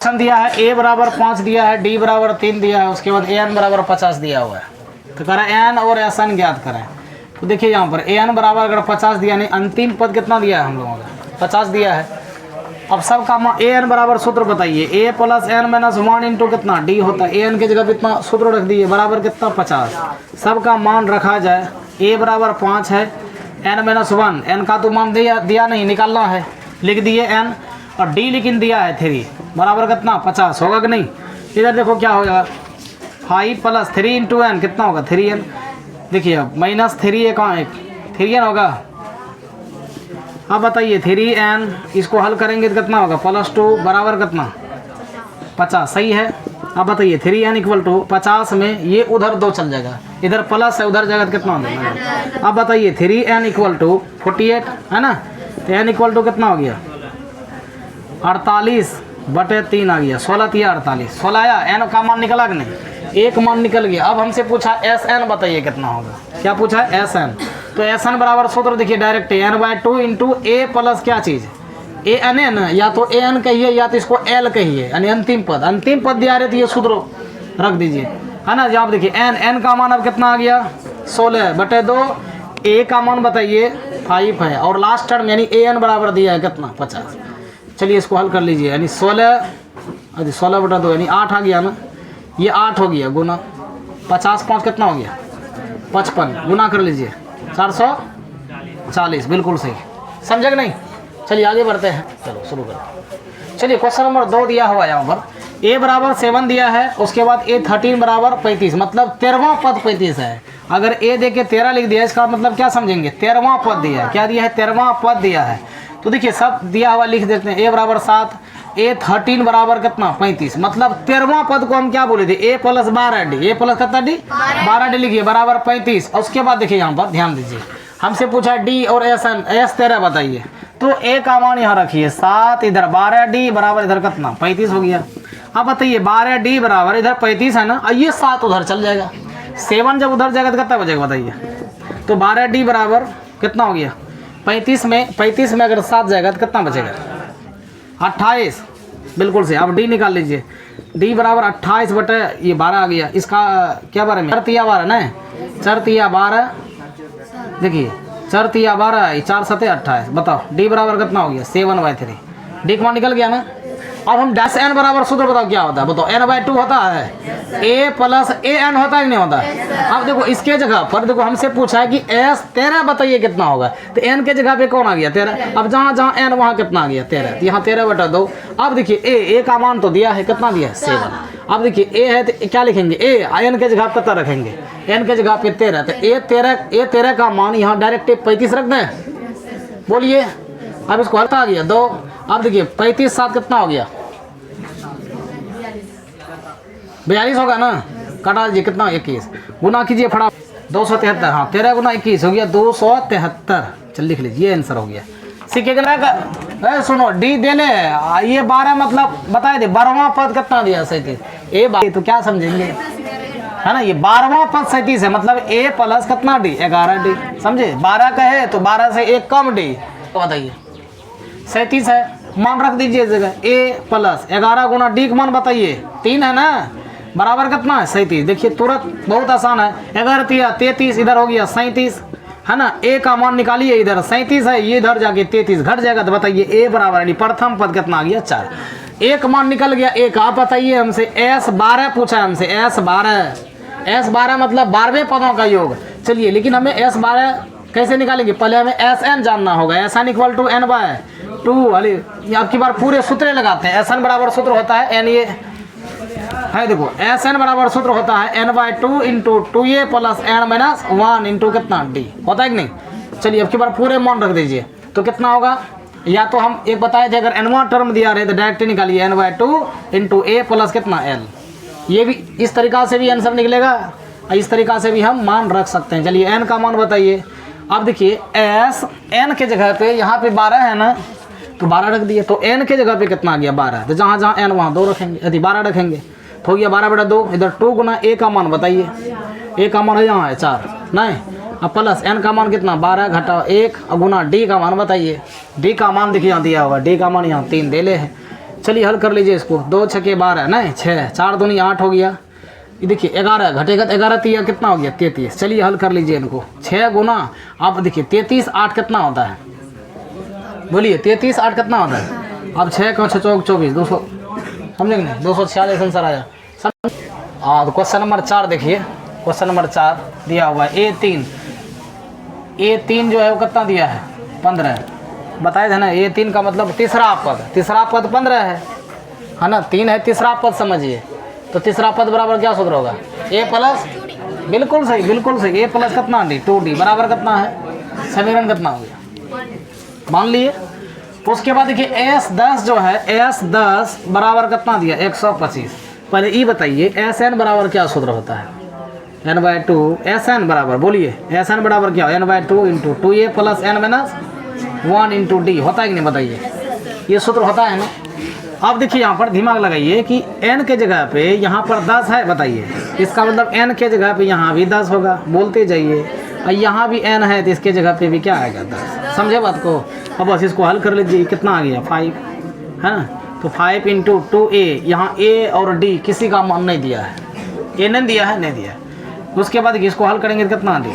Option दिया है ए बराबर 5 दिया है, डी बराबर 3 दिया है, उसके बाद ए एन बराबर 50 दिया हुआ है। तो कह रहा है एन और एस एन ज्ञात करें। तो देखिए यहाँ पर ए एन बराबर अगर 50 दिया नहीं, अंतिम पद कितना दिया है हम लोगों का 50 दिया है। अब सब का ए एन बराबर सूत्र बताइए, ए प्लस एन माइनस 1 इंटू कितना डी होता है। ए एन की जगह पे इतना सूत्र रख दिए बराबर कितना 50। सब का मान रखा जाए, ए बराबर 5 है, एन माइनस 1, एन का तो मान दिया नहीं, निकालना है, लिख दिए एन, और डी लेकिन दिया है 3 बराबर कितना 50 होगा कि नहीं। इधर देखो क्या हो जाएगा 5 प्लस 3 इंटू एन कितना होगा 3n। देखिए अब माइनस 3 है कहाँ, एक 3n होगा। अब बताइए 3n इसको हल करेंगे तो कितना होगा +2 बराबर कितना 50, सही है। अब बताइए 3n इक्वल टू 50 में ये उधर 2 चल जाएगा, इधर प्लस है उधर जाएगा तो कितना होगा। अब बताइए 3n इक्वल टू 48 है ना, तो n इक्वल टू कितना हो गया 48/3 आ गया, 16 तिया 48, 16 आया। एन का मान निकला कि नहीं, एक मान निकल गया। अब हमसे पूछा एस एन बताइए कितना होगा, क्या पूछा है एस एन। तो एस एन बराबर सूत्र देखिए डायरेक्ट n/2 इंटू ए प्लस क्या चीज़ ए एन है ना, या तो ए एन कहिए या तो इसको एल कहिए, यानी अंतिम पद दिया रहे तो ये सूत्र रख दीजिए है ना। जहाँ देखिए एन का मान अब कितना आ गया 16/2, ए का मान बताइए 5 है, और लास्ट टर्म यानी ए एन बराबर दिया है कितना 50। चलिए इसको हल कर लीजिए, यानी 16/2 यानी 8 आ गया ना, ये 8 हो गया गुना 50 5 कितना हो गया 55, गुना कर लीजिए 440, बिल्कुल सही, समझे कि नहीं। चलिए आगे बढ़ते हैं, चलो शुरू करें। चलिए क्वेश्चन नंबर 2 दिया हुआ यहाँ पर ए बराबर 7 दिया है, उसके बाद ए 13 बराबर 35, मतलब 13वां पद 35 है। अगर ए दे के 13 लिख दिया इसका मतलब क्या समझेंगे 13वां पद दिया है, क्या दिया है 13वां पद दिया है। तो देखिए सब दिया हुआ लिख देते हैं, ए बराबर 7, ए 13 बराबर कितना 35, मतलब 13वां पद को हम क्या बोले थे ए प्लस 12d, ए प्लस कितना डी 12d लिखिए बराबर 35। और उसके बाद देखिए यहाँ पर ध्यान दीजिए, हमसे पूछा डी और एस एन, एस 13 बताइए, तो ए का मान यहाँ रखिए 7, इधर 12d बराबर इधर कितना 35 हो गया। अब बताइए 12d बराबर इधर 35 है ना, और ये 7 उधर चल जाएगा, 7 जब उधर जाएगा तो कितना बचेगा बताइए। तो 12d बराबर कितना हो गया 35 में अगर 7 जाएगा तो कितना बचेगा 28, बिल्कुल से। अब डी निकाल लीजिए, डी बराबर 28 बटे ये 12 आ गया, इसका क्या बारे में 4 तिया 12 ना, 4 तिया 12, देखिए 4 तिया 12, 4 7 28, बताओ डी बराबर कितना हो गया 7/3, डी का मान निकल गया ना। अब हम डैश एन बराबर सूत्र बताओ क्या होता है, बताओ n/2 होता है, ए प्लस ए एन होता है कि नहीं होता है। अब देखो इसके जगह पर देखो हमसे पूछा है कि एस 13 बताइए कितना होगा, तो एन के जगह पे कौन आ गया 13। अब जहाँ जहाँ एन वहाँ कितना आ गया 13, तो यहाँ 13/2। अब देखिए ए का मान तो दिया है, कितना दिया है 7। अब देखिए ए है तो क्या लिखेंगे ए, एन के जगह कितना रखेंगे, एन के जगह पे 13, तो ए 13 का मान यहाँ डायरेक्ट 35 रख दें, बोलिए। अब इसको हल्का आ गया 2। अब देखिए 35 7 कितना हो गया 42 होगा ना, कटा दीजिए कितना 21, गुना कीजिए फटाफट 273, हाँ 13 गुना 21 हो गया 273। चल लिख लीजिए ये आंसर हो गया। सीखे सुनो डी दे ले, ये 12 मतलब बताए दे 12वां पद कितना दिया 37, ए तो क्या समझेंगे है ना, ये 12वां पद 37 है, मतलब ए प्लस कितना डी 11d, समझे 12 का है तो 12 से 1 कम डी, तो बताइए 37 है, मान रख दीजिए जगह ए प्लस 11 गुना डी का मान बताइए 3 है ना, बराबर कितना है 37। देखिए तुरंत बहुत आसान है, 11 तिया 33, इधर हो गया 37 है ना, ए का मान निकालिए, इधर 37 है, ये इधर जाके 33 घट जाएगा, तो बताइए ए बराबर यानी प्रथम पद कितना आ गया 4, एक मान निकल गया एक। आप बताइए हमसे एस 12 पूछा है हमसे, एस 12 मतलब 12वें पदों का योग। चलिए लेकिन हमें एस 12 कैसे निकालेंगे, पहले हमें एस एन जानना होगा, S N equal to n/2 वाली आपकी बार पूरे सूत्र लगाते हैं। एस एन बराबर सूत्र होता है एन, ये है देखो एस एन बराबर सूत्र होता है n/2 into 2a plus n minus 1 into कितना डी, होता है कि नहीं। चलिए अब की बार पूरे मान रख दीजिए, तो कितना होगा, या तो हम एक बताए थे अगर nवां टर्म दिया रहे तो डायरेक्ट निकालिए n/2 इंटू a प्लस कितना l, ये भी इस तरीका से भी आंसर निकलेगा, इस तरीका से भी हम मान रख सकते हैं। चलिए n का मान बताइए। अब देखिए एस एन के जगह पे यहाँ पे 12 है ना, तो 12 रख दिए, तो n के जगह पे कितना आ गया 12, तो जहाँ जहाँ n वहाँ 2 रखेंगे, यदि 12 रखेंगे तो हो गया 12/2, इधर 2 गुना a का मान बताइए, a का मान है यहाँ है 4 नहीं, अब प्लस n का मान कितना 12 घटाओ 1 और गुना d का मान बताइए, d का मान देखिए यहाँ दिया हुआ, d का मान यहाँ 3 दे ले है, चलिए हल कर लीजिए इसको। 2 छके 12 नहीं 6, 4 दूनी 8 हो गया। ये देखिए 11 घटेगा तो 11 तिया कितना हो गया 33। चलिए हल कर लीजिए इनको। 6 गुना अब देखिए 33 8 कितना होता है, बोलिए 33 8 कितना होता है। अब 6 का 6 चौक 24 200 समझे कि नहीं 246 आंसर आया। हाँ तो क्वेश्चन नंबर 4 देखिए। क्वेश्चन नंबर 4 दिया हुआ है A3 जो है वो कितना दिया है 15 बताए थे ना। A3 का मतलब तीसरा पद 15 है ना। 3 है तीसरा पद समझिए। तो तीसरा पद बराबर क्या सूत्र होगा A प्लस, बिल्कुल सही A प्लस कितना D 2D बराबर कितना है, समीकरण कितना हो गया मान लिए। उसके बाद देखिए S10 जो है S10 बराबर कितना दिया 125। पहले ये बताइए SN बराबर क्या सूत्र होता है n/2। SN बराबर बोलिए SN बराबर क्या n/2 into 2A plus n minus 1 into D होता है कि नहीं बताइए, ये सूत्र होता है ना। अब देखिए यहाँ पर दिमाग लगाइए कि n के जगह पे यहाँ पर 10 है बताइए, इसका मतलब n के जगह पे यहाँ भी 10 होगा, बोलते जाइए। और यहाँ भी n है तो इसके जगह पे भी क्या आएगा 10, समझे बात को। अब बस इसको हल कर लीजिए, कितना आ गया 5 है ना। तो 5 इंटू 2A, यहाँ A और D किसी का मान नहीं दिया है, A नहीं दिया है, नहीं दिया है। उसके बाद इसको हल करेंगे तो कितना D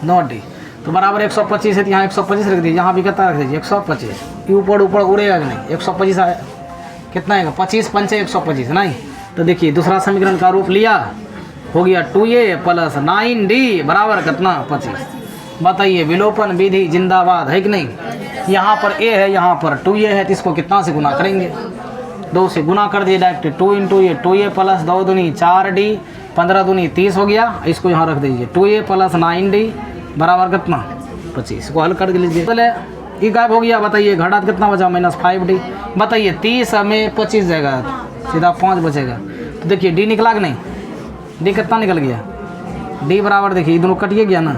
9D तो बराबर 125 है। तो यहाँ 125 रख दीजिए, यहाँ भी कितना रख दीजिए 125। ऊपर उड़ेगा कि नहीं 125 आया, कितना आएगा 25 पंचे 125 नहीं। तो देखिए दूसरा समीकरण का रूप लिया, हो गया 2A प्लस 9D बराबर कितना 25। बताइए विलोपन विधि जिंदाबाद है कि नहीं। यहाँ पर A है, यहाँ पर 2A है, तो इसको कितना से गुना करेंगे 2 से गुना कर दिए direct. 2 into A 2A plus 2 दूनी 4D 15 दूनी 30 हो गया। इसको यहाँ रख दीजिए 2A प्लस 9D बराबर कितना 25। को हल कर लीजिए, पहले ये गायब हो गया। बताइए घटात कितना बचा -5D। बताइए 30 में 25 जाएगा, सीधा 5 बचेगा। तो देखिए D निकला कि नहीं, D कितना निकल गया D बराबर देखिए दोनों कटिए गया ना,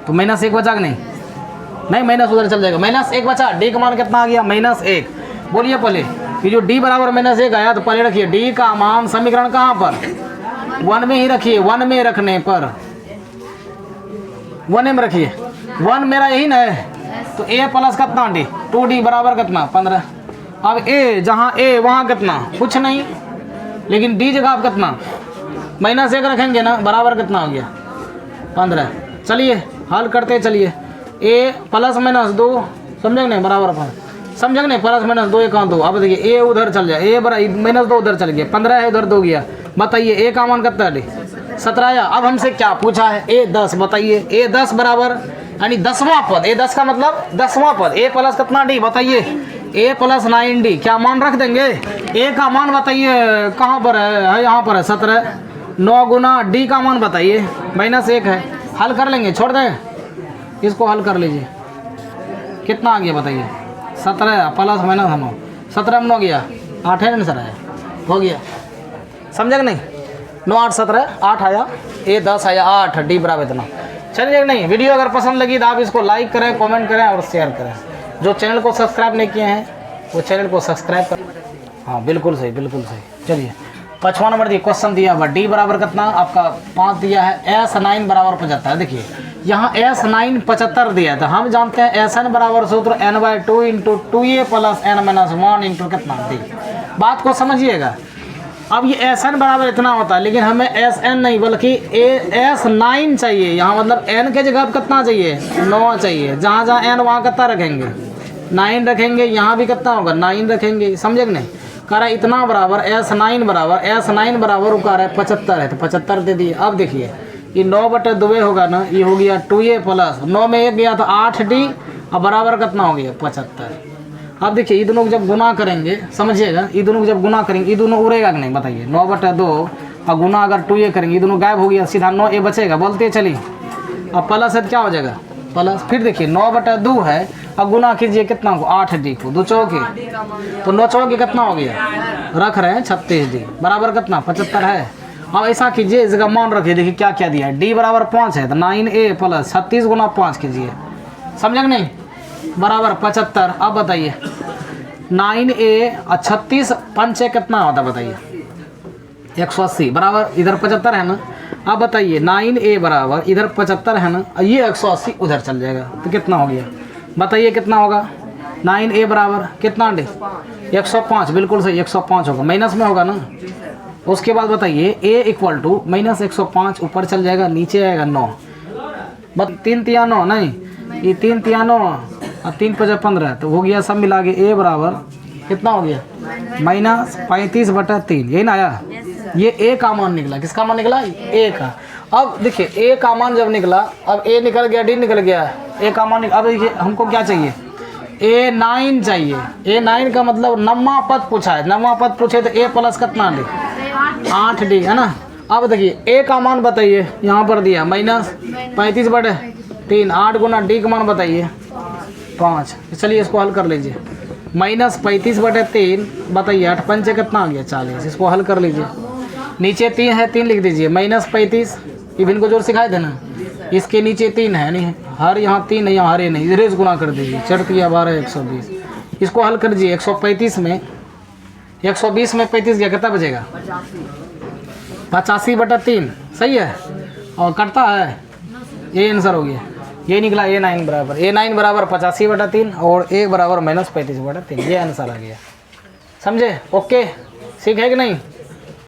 तो -1 बचा कि नहीं माइनस उधर चल जाएगा, -1 बचा। D का मान कितना आ गया -1। बोलिए पहले कि जो D बराबर -1 आया तो पहले रखिए D का मान समीकरण कहाँ पर 1 में ही रखिए। 1 में रखने पर 1 में रखिए, 1 मेरा यही ना है। तो A प्लस कितना D 2D बराबर कितना 15। अब A जहाँ A वहाँ कितना कुछ नहीं, लेकिन D जगह आप कितना -1 रखेंगे ना, बराबर कितना हो गया 15। चलिए हल करते चलिए। A प्लस -2 समझे नहीं बराबर 5, समझे नहीं प्लस -2 1 2। अब देखिए A उधर चल जाए, A बराबर -2 उधर चल गया, 15 है उधर 2 गया। बताइए A का मान कितना D 17 आया। अब हमसे क्या पूछा है A10। बताइए A10 बराबर यानी 10वां पद, A10 का मतलब 10वां पद। A प्लस कितना D बताइए A प्लस 9D क्या मान रख देंगे। A का मान बताइए कहाँ पर है यहाँ पर है 17। 9 गुना D का मान बताइए -1 है। हल कर लेंगे, छोड़ दें इसको, हल कर लीजिए कितना आ गया बताइए 17 प्लस -9 17 में 9 गया 8 है ना सर, आया हो गया, समझे कि नहीं। 9 8 17 8 आया, A10 आया 8 D बराबर इतना। चलिए नहीं, वीडियो अगर पसंद लगी तो आप इसको लाइक करें, कमेंट करें और शेयर करें। जो चैनल को सब्सक्राइब नहीं किए हैं वो चैनल को सब्सक्राइब करें। हाँ बिल्कुल सही बिल्कुल सही। चलिए 5वां नंबर दिए क्वेश्चन दिया हुआ D बराबर कितना आपका 5 दिया है, S9 बराबर 75। देखिए यहाँ S9 75 दिया है, तो हम जानते हैं SN बराबर सूत्र n/2 into 2A plus n minus 1 into कितना D। बात को समझिएगा। अब ये SN बराबर इतना होता है, लेकिन हमें SN नहीं बल्कि S9 चाहिए। यहाँ मतलब N के जगह कितना चाहिए 9 चाहिए। जहाँ जहाँ N वहाँ कितना रखेंगे 9 रखेंगे, यहाँ भी कितना होगा 9 रखेंगे, समझे कि नहीं। कह रहा है इतना बराबर S9 बराबर वो कह रहा है 75 है, तो 75 दे दिए। अब देखिए ये 9/2 होगा ना, ये हो गया 2A प्लस 9 में 1 गया तो 8D अब बराबर कितना हो गया 75। अब देखिए ये दोनों को जब गुना करेंगे समझिएगा, ये दोनों को जब गुना करेंगे ये दोनों उड़ेगा कि नहीं बताइए। 9/2 और गुना अगर 2A करेंगे ये दोनों गायब हो गया, सीधा 9A बचेगा। बोलते चलिए अब प्लस है तो क्या हो जाएगा प्लस। फिर देखिए 9/2 है और गुना कीजिए कितना को 8D को 2 चौके, तो 9 चौके कितना हो गया रख रहे हैं 36D बराबर कितना 75 है। अब ऐसा कीजिए इस जगह मान रखिए, देखिए क्या क्या दिया है D बराबर 5 है, तो 9A प्लस 36 गुना 5 कीजिए, समझे कि नहीं बराबर 75। अब बताइए 9A और 36 पंचे कितना होता है बताइए 180 बराबर इधर 75 है ना। अब बताइए 9A बराबर इधर 75 है ना, ये 180 उधर चल जाएगा तो कितना हो गया बताइए कितना होगा 9 ए बराबर कितना डी 105, बिल्कुल सही 105 होगा, माइनस में होगा ना। उसके बाद बताइए ए इक्वल टू माइनस 105, ऊपर चल जाएगा नीचे आएगा 9, बस 3 तिया 9 नहीं, ये 3 तिया 9 और 3 5 15, तो हो गया सब मिला के ए बराबर कितना हो गया -35/3, यही ना आया। ये ए का मान निकला, किसका मान निकला ए का। अब देखिए ए का मान जब निकला, अब ए निकल गया डी निकल गया, ए का मान अब देखिए हमको क्या चाहिए A9 चाहिए। A9 का मतलब नम्मा पद पूछा है, नम्मा पद पूछे तो A प्लस कितना डी 8D है ना। अब देखिए ए का मान बताइए, यहाँ पर दिया -35/3, 8 गुना डी का मान बताइए 5। चलिए इसको हल कर लीजिए, -35/3 बताइए 8 पंचे कितना आ गया 40, इसको हल कर लीजिए। नीचे 3 है, 3 लिख दीजिए, -35 इवन को जोड़ सिखाए थे ना, इसके नीचे 3 है नहीं, हर यहाँ 3 है, यहाँ हरे नहीं, इधर गुना कर दीजिए, चढ़ती है 12 120। इसको हल कर दीजिए, 120 में 35 गया कितना बचेगा 85/3, सही है। और कटता है, ये आंसर हो गया, ये निकला A9 बराबर 85/3 और A बराबर -35/3, ये आंसर आ गया। समझे? ओके, ठीक है कि नहीं।